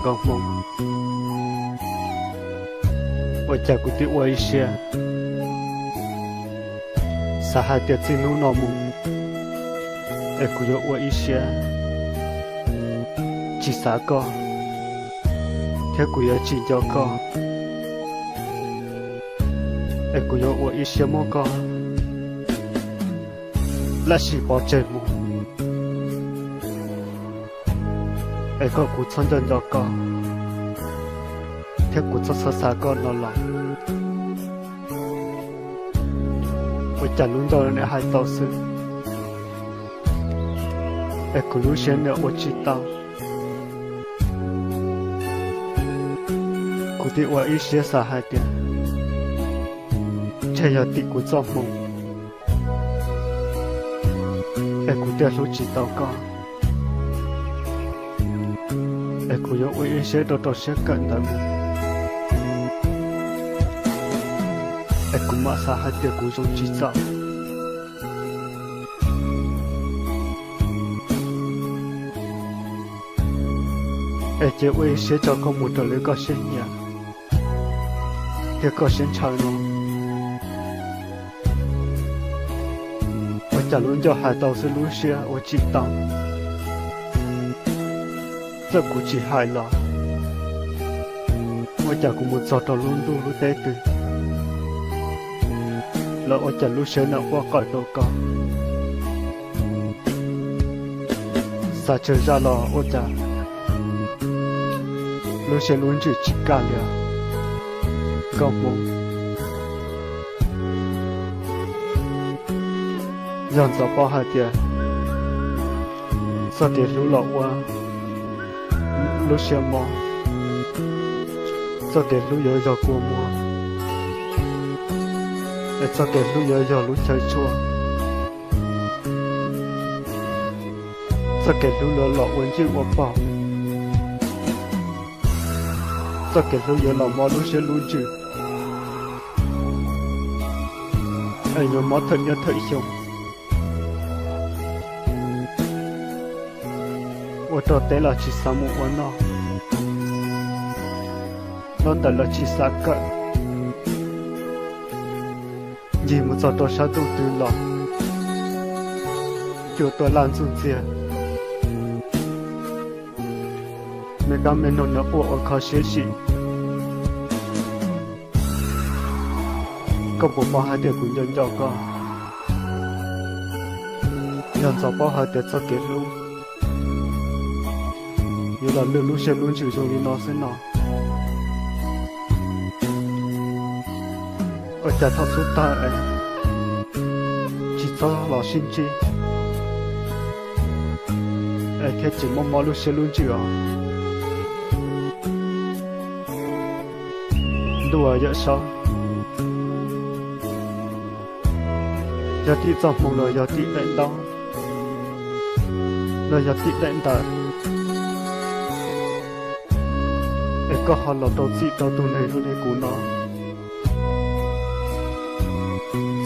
con mong我家古的我一些撒哈的进入那梦古有我一些chỉ xã co theo古有chỉ cho co古有我一些么co là chỉ bỏ chơi mu có cụ chân chân cho co theo cụ cho xa co nó là我假如到人还倒是古路线的我知道古的我一些啥海点这要的古做梦古的路知道个古有我一些都些干的古马啥海点古中知道chỉ vì sẽ cho con một đời có sinh nhà thì có sinh trời nó và trả luôn cho hai tàu sẽ lúa xe và chỉ tàu giờ cũng chỉ hai lọ và trả cũng một giọt tàu luôn đủ lúc tế từ là và trả lúa xe nào qua cõi đâu có xa chơi ra lọ và trả lúc sẽ luôn chỉ cả liền công bố dần dần bao hai tiền sau tiền lúc lọ qua lúc sẽ mò sau tiền lúc giờ giờ qua mùa sau tiền lúc giờ lúc chơi chua sau tiền lúc lọ quên chữ qua bảo tất cả lúc giờ lòng mò lúc sẽ luôn chữ anh nhớ mò thân nhớ thấy không我到底了去啥么玩呢？那得了去啥个？你们找到啥都对了，就多烂中间。每个没弄了我靠学习，个不包还得工人要个，人找包还得做给路。有了路路线路就从你那身了，我在他出大哎，只找老心机，开始慢慢路线路就啊，路啊也少，有啲做梦了，有啲领导，了有啲领导。có họ là đầu tiên đầu tuần này luôn này của nó,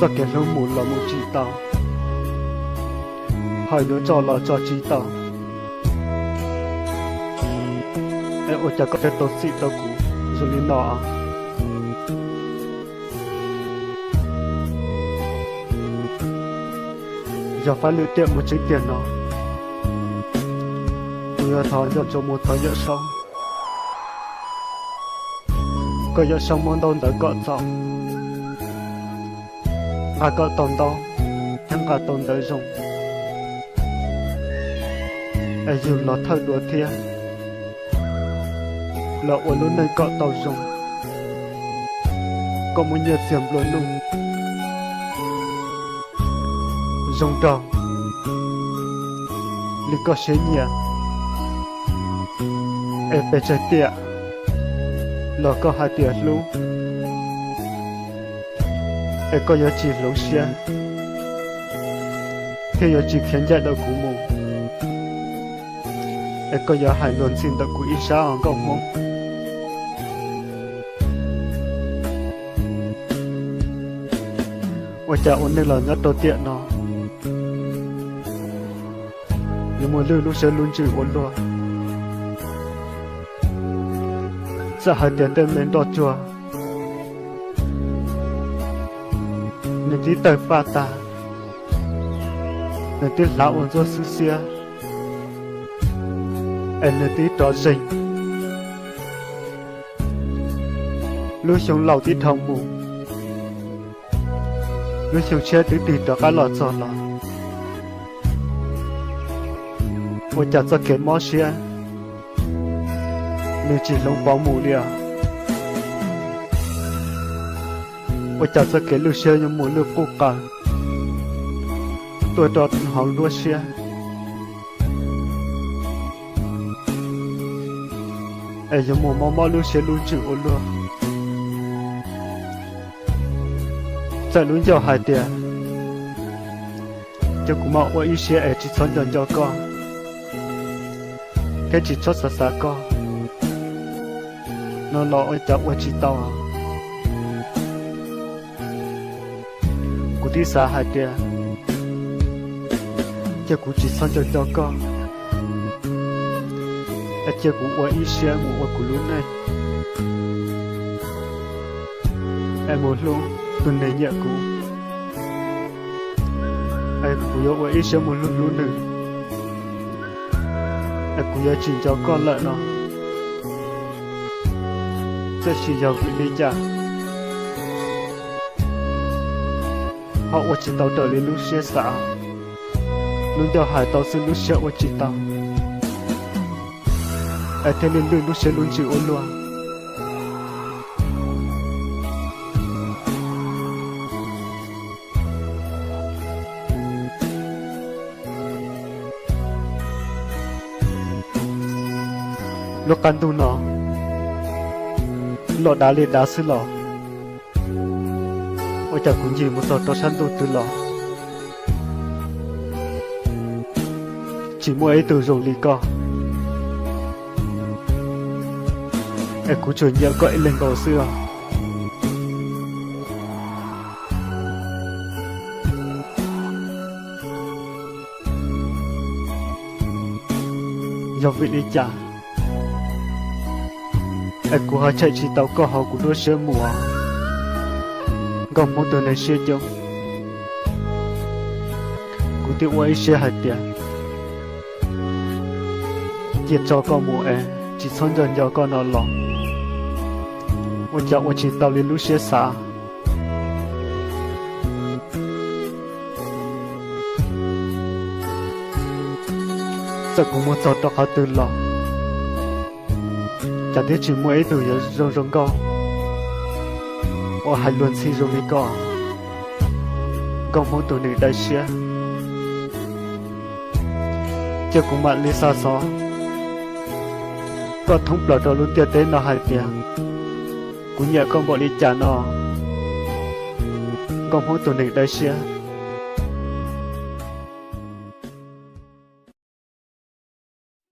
do cái lỗ mũi là một chỉ tao, hai đứa cho là cho chỉ tao, em ôi chả có cái đầu tiên đầu cũ, rồi lên nó, giờ phải lựa tiệm một chiếc tiền nó, vừa tháo giờ cho một thời giờ sau. có giờ sống món đông đã có giàu, ai có tồn đâu, chẳng có tồn tới dùng, ai dùng nó thay đổi thiên, là ở luôn này có tàu dùng, có một nhiệt diệm luôn luôn, dùng đầu, li có xe nhẹ, ai bị chạy tiệt. Lo có hai tiệt luôn, em có giờ chỉ lú xe, khi giờ chỉ khiến giải đầu của mông, em có giờ hai lần xin đầu của ít sao ở góc mông, ôi cha ôn đây là nhất đầu tiện nó, nhưng mà lú xe luôn chịu ôn luôn. giờ hai tiền tên mình đo chùa nên tí tới pha ta nên tí lão ổn do sư xia em nên tí trò rình lúc sống lâu tí thòng mù lúc sống chết tí tì đó cá lọt giò lọt ôi chả cho kiến mó xia nên chỉ lông bó mù lià ôi chả cho kiến lưu xia nhưng mù lưu cô cả tôi đọt hóng đua xia ai giờ mù mò mò lưu xia lưu chữ ôn luôn tại luôn cho hai tiền cho cũng mạo ôi ý xia ai chỉ chọn cho con cái chỉ cho xa con nó lo ôi cháu ôi chỉ tao cụ đi xa hai tiền cho cụ chỉ chọn cho con ai cho cụ ôi ý xia ngủ ôi cụ luôn này em muốn luôn tuần này nhẹ cụ ai cụ yêu ôi ý xia muốn luôn luôn nữa ai cụ yêu chỉ cho con lại nó sẽ chỉ giàu vị lý trả họ ôi chỉ tao đợi lên lúc xe xã luôn cho hải tao xin lúc xe ôi chỉ tao ai thêm lên lương lúc xe luôn chịu ôn luôn lúc căn tu nó lọ đá lên đá xứ lọ ôi chả cũng gì một giọt tao săn tu từ lọ chỉ mua ấy từ rồi lì co em cũng chuyển nhớ gọi lên cầu xưa do vị đi trả em cũng họ chạy chỉ tàu có họ cũng đua xe mùa còn một tuần này xe chung cũng tiêu quay xe hạt tiền tiền cho con mùa em chỉ son dần cho con nó lỏng một chậu một chỉ tàu lên lúc xe xa giờ cũng một giọt đó họ từ lỏng chả biết chỉ mỗi từ giờ rong co hai luôn xí rồi đi co còn một tuần này đại xe chưa cũng bạn lý sao xó có thông bờ đó luôn tiền đến nó hai tiền cũng nhẹ con bọn đi trả nó còn một tuần này đại xe